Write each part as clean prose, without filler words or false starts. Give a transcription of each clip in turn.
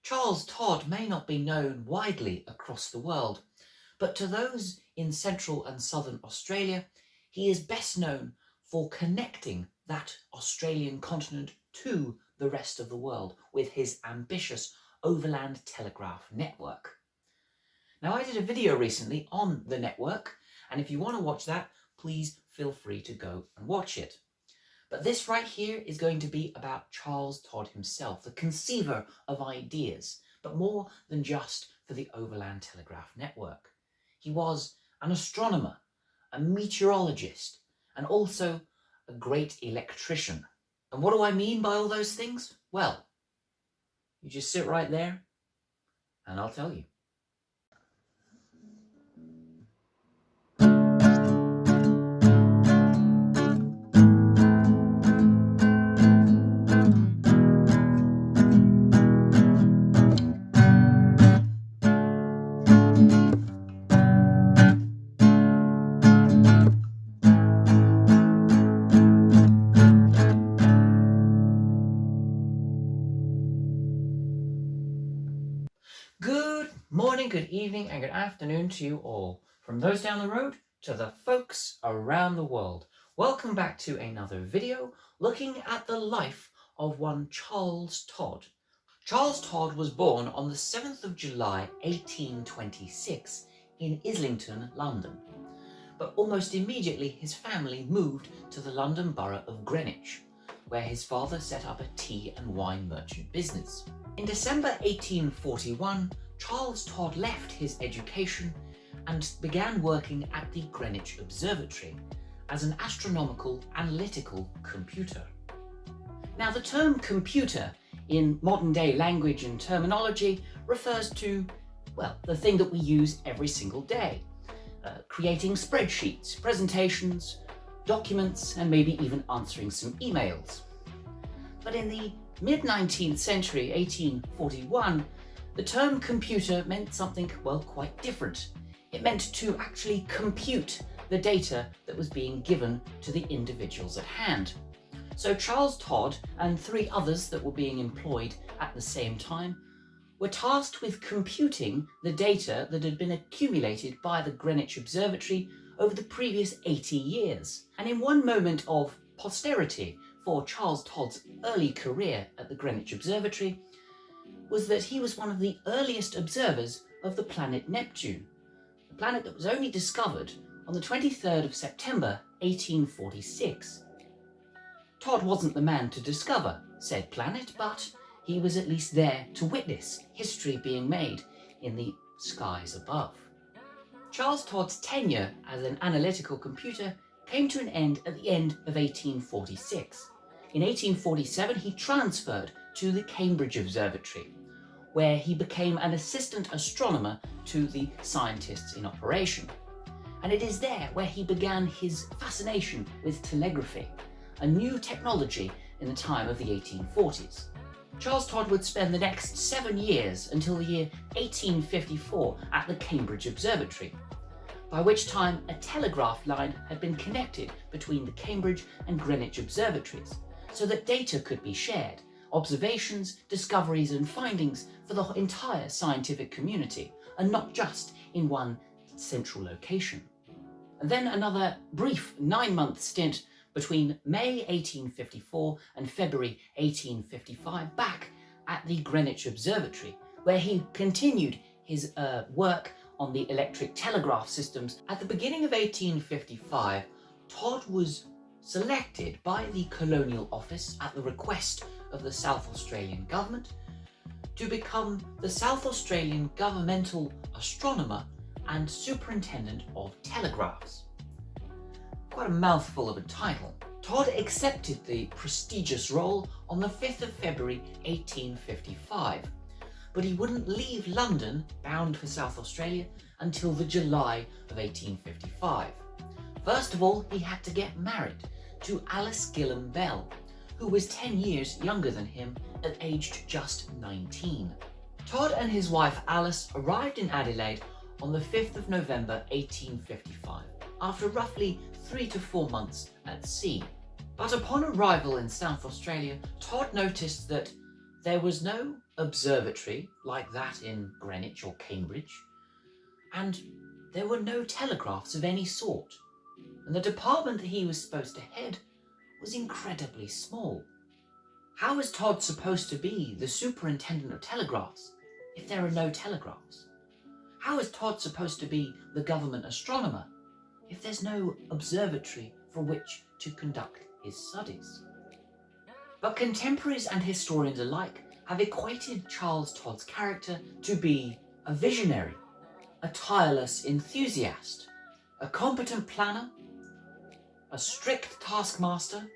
Charles Todd may not be known widely across the world, but to those in central and southern Australia, he is best known for connecting that Australian continent to the rest of the world with his ambitious Overland Telegraph Network. Now, I did a video recently on the network, and if you want to watch that, please feel free to go and watch it. But this right here is going to be about Charles Todd himself, the conceiver of ideas, but more than just for the Overland Telegraph Network. He was an astronomer, a meteorologist, and also a great electrician. And what do I mean by all those things? Well, you just sit right there and I'll tell you. Good morning, good evening, and good afternoon to you all. From those down the road to the folks around the world. Welcome back to another video looking at the life of one Charles Todd. Charles Todd was born on the 7th of July 1826 in Islington, London. But almost immediately his family moved to the London borough of Greenwich, where his father set up a tea and wine merchant business. In December 1841, Charles Todd left his education and began working at the Greenwich Observatory as an astronomical analytical computer. Now, the term computer in modern day language and terminology refers to, well, the thing that we use every single day, creating spreadsheets, presentations, documents, and maybe even answering some emails. But in the mid-19th century, 1841, the term computer meant something, well, quite different. It meant to actually compute the data that was being given to the individuals at hand. So Charles Todd and three others that were being employed at the same time were tasked with computing the data that had been accumulated by the Greenwich Observatory over the previous 80 years. And in one moment of posterity for Charles Todd's early career at the Greenwich Observatory was that he was one of the earliest observers of the planet Neptune, a planet that was only discovered on the 23rd of September 1846. Todd wasn't the man to discover said planet, but he was at least there to witness history being made in the skies above. Charles Todd's tenure as an analytical computer came to an end at the end of 1846. In 1847, he transferred to the Cambridge Observatory, where he became an assistant astronomer to the scientists in operation. And it is there where he began his fascination with telegraphy, a new technology in the time of the 1840s. Charles Todd would spend the next 7 years until the year 1854 at the Cambridge Observatory, by which time a telegraph line had been connected between the Cambridge and Greenwich observatories, so that data could be shared, observations, discoveries and findings for the entire scientific community, and not just in one central location. And then another brief 9-month stint between May 1854 and February 1855 back at the Greenwich Observatory, where he continued his work on the electric telegraph systems. At the beginning of 1855, Todd was selected by the Colonial Office at the request of the South Australian government to become the South Australian Governmental Astronomer and Superintendent of Telegraphs. Quite a mouthful of a title. Todd accepted the prestigious role on the 5th of February 1855, but he wouldn't leave London bound for South Australia until the July of 1855. First of all, he had to get married to Alice Gillam Bell, who was 10 years younger than him and aged just 19. Todd and his wife Alice arrived in Adelaide on the 5th of November 1855, after roughly 3 to 4 months at sea. But upon arrival in South Australia, Todd noticed that there was no observatory like that in Greenwich or Cambridge, and there were no telegraphs of any sort, and the department that he was supposed to head was incredibly small. How is Todd supposed to be the superintendent of telegraphs if there are no telegraphs? How is Todd supposed to be the government astronomer if there's no observatory for which to conduct his studies? But contemporaries and historians alike have equated Charles Todd's character to be a visionary, a tireless enthusiast, a competent planner, a strict taskmaster,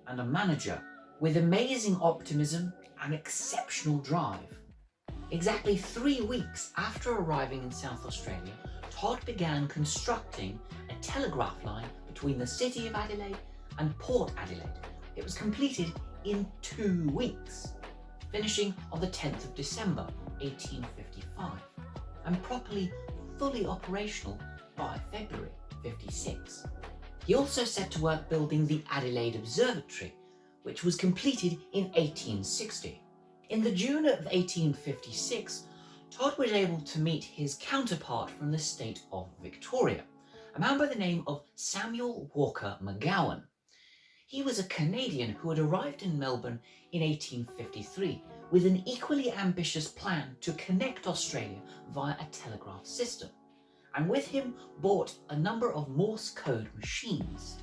and a manager with amazing optimism and exceptional drive. Exactly 3 weeks after arriving in South Australia, Todd began constructing a telegraph line between the city of Adelaide and Port Adelaide. It was completed in 2 weeks, finishing on the 10th of December 1855, and properly fully operational by February 56. He also set to work building the Adelaide Observatory, which was completed in 1860. In the June of 1856, Todd was able to meet his counterpart from the state of Victoria, a man by the name of Samuel Walker McGowan. He was a Canadian who had arrived in Melbourne in 1853 with an equally ambitious plan to connect Australia via a telegraph system, and with him brought a number of Morse code machines.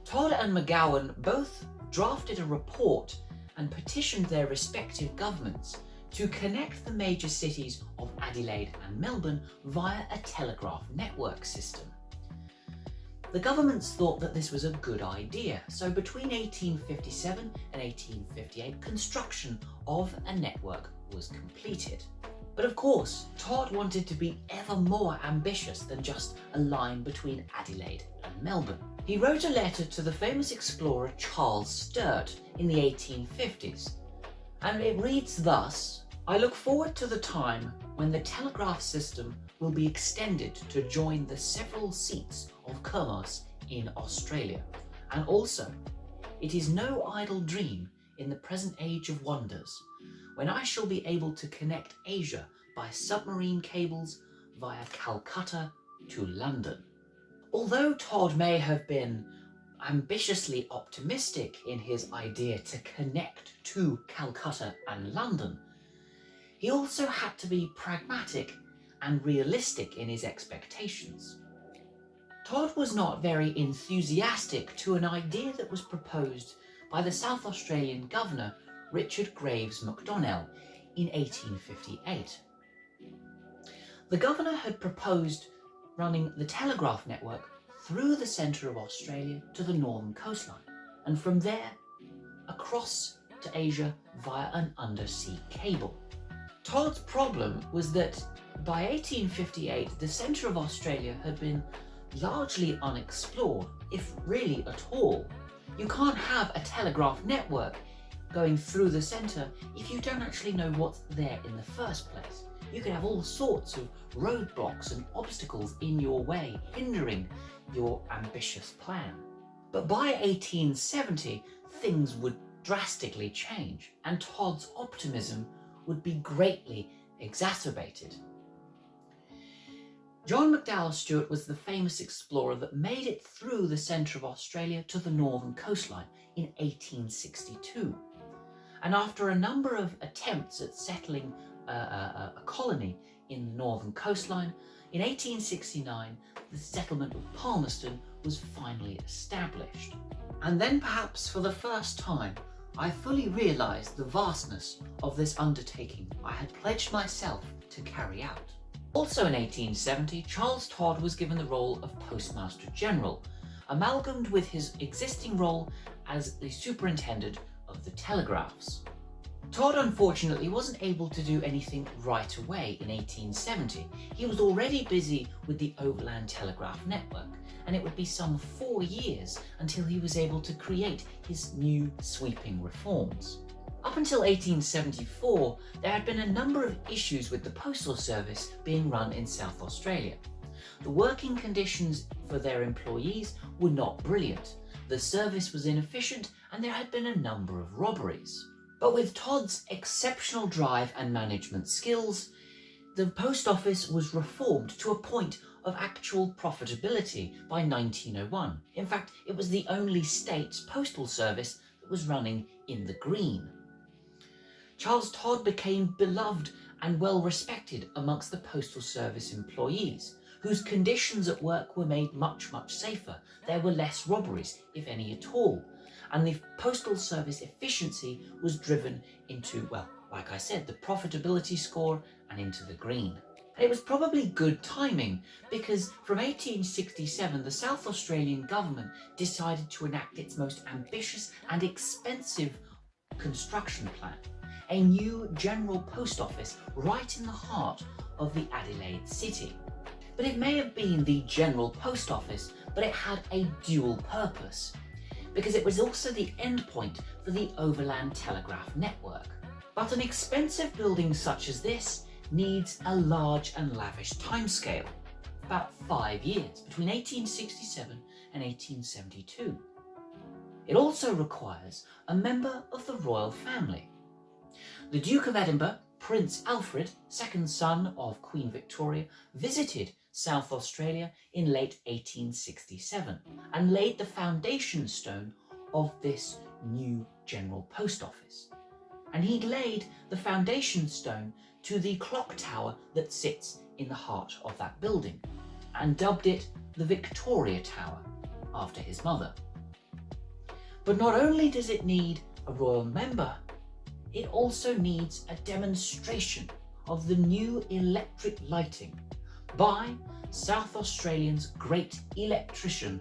Todd and McGowan both drafted a report and petitioned their respective governments to connect the major cities of Adelaide and Melbourne via a telegraph network system. The governments thought that this was a good idea, so between 1857 and 1858, construction of a network was completed. But of course, Todd wanted to be ever more ambitious than just a line between Adelaide and Melbourne. He wrote a letter to the famous explorer Charles Todd in the 1850s, and it reads thus: "I look forward to the time when the telegraph system will be extended to join the several seats of commerce in Australia, and also it is no idle dream in the present age of wonders, when I shall be able to connect Asia by submarine cables via Calcutta to London." Although Todd may have been ambitiously optimistic in his idea to connect to Calcutta and London, he also had to be pragmatic and realistic in his expectations. Todd was not very enthusiastic to an idea that was proposed by the South Australian governor Richard Graves MacDonnell in 1858. The governor had proposed running the telegraph network through the centre of Australia to the northern coastline, and from there across to Asia via an undersea cable. Todd's problem was that by 1858 the centre of Australia had been largely unexplored, if really at all. You can't have a telegraph network going through the centre if you don't actually know what's there in the first place. You could have all sorts of roadblocks and obstacles in your way, hindering your ambitious plan. But by 1870, things would drastically change, and Todd's optimism would be greatly exacerbated. John McDowell Stuart was the famous explorer that made it through the centre of Australia to the northern coastline in 1862. And after a number of attempts at settling a colony in the northern coastline, in 1869 the settlement of Palmerston was finally established. And then, perhaps for the first time, I fully realised the vastness of this undertaking I had pledged myself to carry out. Also in 1870, Charles Todd was given the role of Postmaster General, amalgamated with his existing role as the Superintendent of the Telegraphs. Todd unfortunately wasn't able to do anything right away in 1870. He was already busy with the Overland Telegraph Network, and it would be some 4 years until he was able to create his new sweeping reforms. Up until 1874, there had been a number of issues with the postal service being run in South Australia. The working conditions for their employees were not brilliant, the service was inefficient, and there had been a number of robberies. But with Todd's exceptional drive and management skills, the post office was reformed to a point of actual profitability by 1901. In fact, it was the only state's postal service that was running in the green. Charles Todd became beloved and well respected amongst the postal service employees, whose conditions at work were made much safer. There were less robberies, if any at all, and the postal service efficiency was driven into, well, like I said, the profitability score and into the green. And it was probably good timing, because from 1867 the South Australian government decided to enact its most ambitious and expensive construction plan, a new general post office right in the heart of the Adelaide city. But it may have been the general post office, but it had a dual purpose, because it was also the endpoint for the Overland Telegraph Network. But an expensive building such as this needs a large and lavish timescale, about 5 years, between 1867 and 1872. It also requires a member of the royal family. The Duke of Edinburgh, Prince Alfred, second son of Queen Victoria, visited South Australia in late 1867 and laid the foundation stone of this new general post office. And he laid the foundation stone to the clock tower that sits in the heart of that building and dubbed it the Victoria Tower after his mother. But not only does it need a royal member, it also needs a demonstration of the new electric lighting by South Australia's great electrician,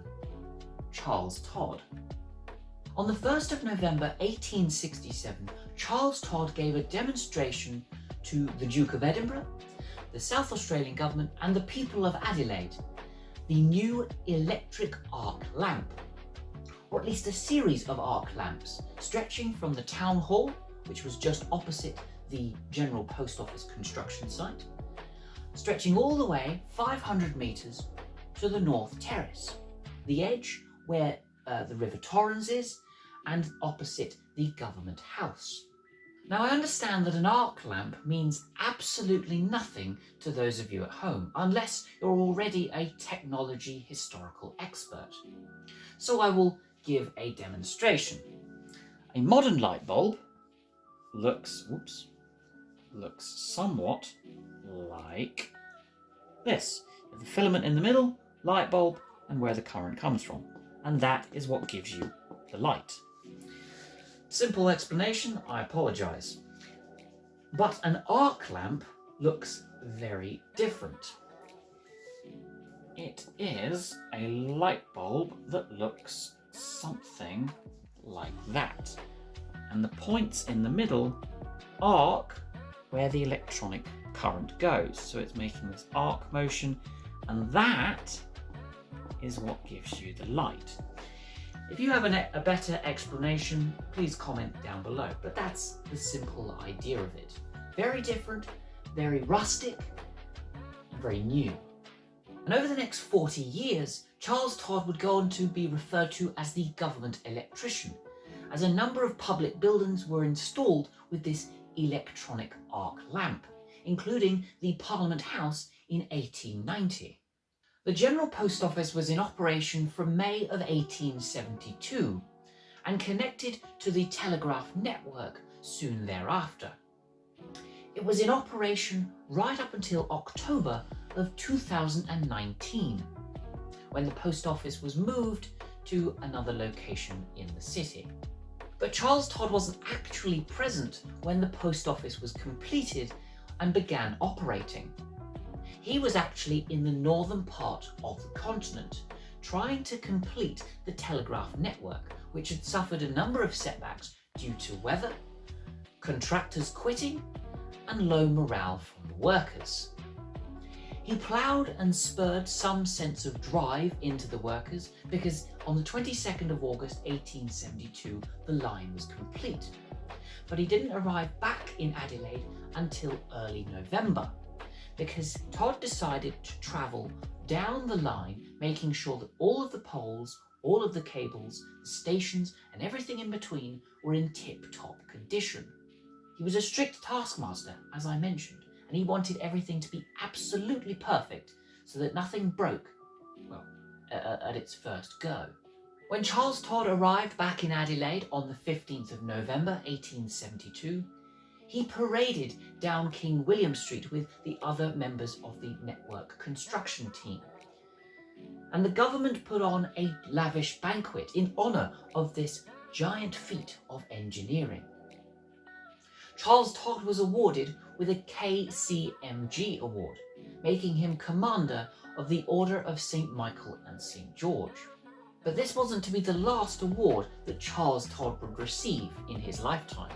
Charles Todd. On the 1st of November 1867, Charles Todd gave a demonstration to the Duke of Edinburgh, the South Australian government and the people of Adelaide, the new electric arc lamp, or at least a series of arc lamps stretching from the town hall, which was just opposite the General Post Office construction site, stretching all the way 500 metres to the North Terrace, the edge where the River Torrens is, and opposite the Government House. Now, I understand that an arc lamp means absolutely nothing to those of you at home, unless you're already a technology historical expert. So I will give a demonstration. A modern light bulb looks somewhat like this. The filament in the middle, light bulb, and where the current comes from. And that is what gives you the light. Simple explanation, I apologise. But an arc lamp looks very different. It is a light bulb that looks something like that. And the points in the middle arc where the electronic current goes. So it's making this arc motion, and that is what gives you the light. If you have a better explanation, please comment down below. But that's the simple idea of it. Very different, very rustic, and very new. And over the next 40 years, Charles Todd would go on to be referred to as the government electrician, as a number of public buildings were installed with this electronic arc lamp, including the Parliament House in 1890. The General Post Office was in operation from May of 1872 and connected to the Telegraph Network soon thereafter. It was in operation right up until October of 2019, when the post office was moved to another location in the city. But Charles Todd wasn't actually present when the post office was completed and began operating. He was actually in the northern part of the continent, trying to complete the telegraph network, which had suffered a number of setbacks due to weather, contractors quitting, and low morale from the workers. He ploughed and spurred some sense of drive into the workers because on the 22nd of August 1872 the line was complete. But he didn't arrive back in Adelaide until early November, because Todd decided to travel down the line, making sure that all of the poles, all of the cables, the stations, and everything in between were in tip-top condition. He was a strict taskmaster, as I mentioned, and he wanted everything to be absolutely perfect so that nothing broke, well, at its first go. When Charles Todd arrived back in Adelaide on the 15th of November 1872, he paraded down King William Street with the other members of the network construction team. And the government put on a lavish banquet in honour of this giant feat of engineering. Charles Todd was awarded with a KCMG award, making him Commander of the Order of St. Michael and St. George. But this wasn't to be the last award that Charles Todd would receive in his lifetime.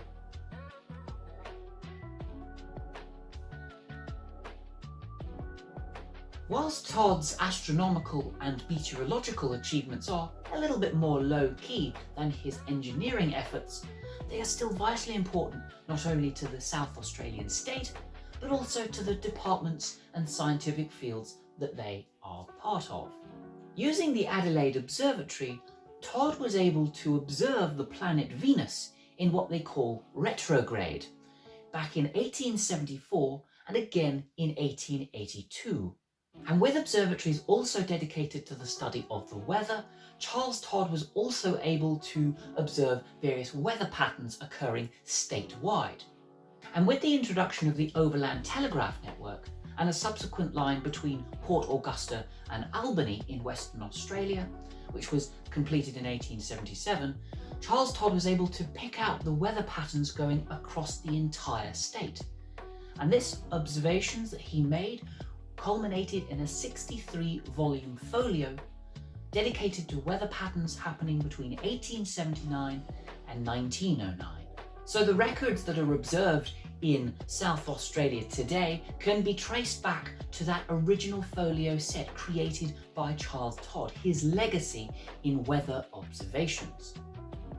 Whilst Todd's astronomical and meteorological achievements are a little bit more low-key than his engineering efforts, they are still vitally important not only to the South Australian state, but also to the departments and scientific fields that they are part of. Using the Adelaide Observatory, Todd was able to observe the planet Venus in what they call retrograde, back in 1874 and again in 1882. And with observatories also dedicated to the study of the weather, Charles Todd was also able to observe various weather patterns occurring statewide. And with the introduction of the Overland Telegraph Network and a subsequent line between Port Augusta and Albany in Western Australia, which was completed in 1877, Charles Todd was able to pick out the weather patterns going across the entire state. And this observations that he made culminated in a 63-volume folio dedicated to weather patterns happening between 1879 and 1909. So the records that are observed in South Australia today can be traced back to that original folio set created by Charles Todd, his legacy in weather observations.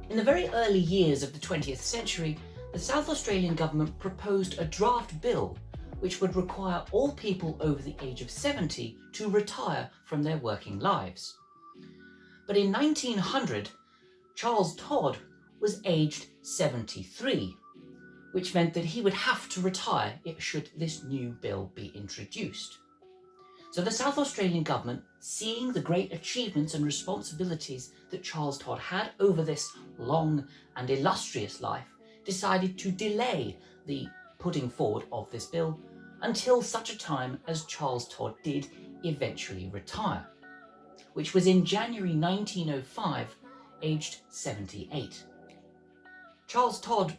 In the very early years of the 20th century, the South Australian government proposed a draft bill which would require all people over the age of 70 to retire from their working lives. But in 1900, Charles Todd was aged 73, which meant that he would have to retire should this new bill be introduced. So the South Australian government, seeing the great achievements and responsibilities that Charles Todd had over this long and illustrious life, decided to delay the putting forward of this bill until such a time as Charles Todd did eventually retire, which was in January 1905, aged 78. Charles Todd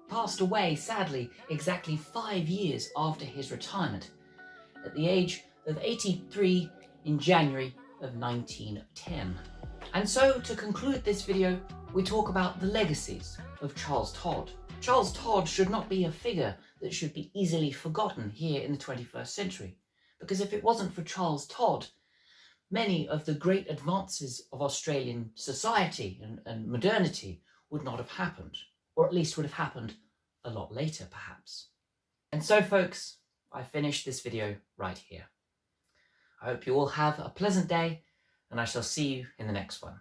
passed away, sadly, exactly 5 years after his retirement, at the age of 83 in January of 1910. And so, to conclude this video, we talk about the legacies of Charles Todd. Charles Todd should not be a figure that should be easily forgotten here in the 21st century, because if it wasn't for Charles Todd, many of the great advances of Australian society and modernity would not have happened, or at least would have happened a lot later, perhaps. And so, folks, I finished this video right here. I hope you all have a pleasant day, and I shall see you in the next one.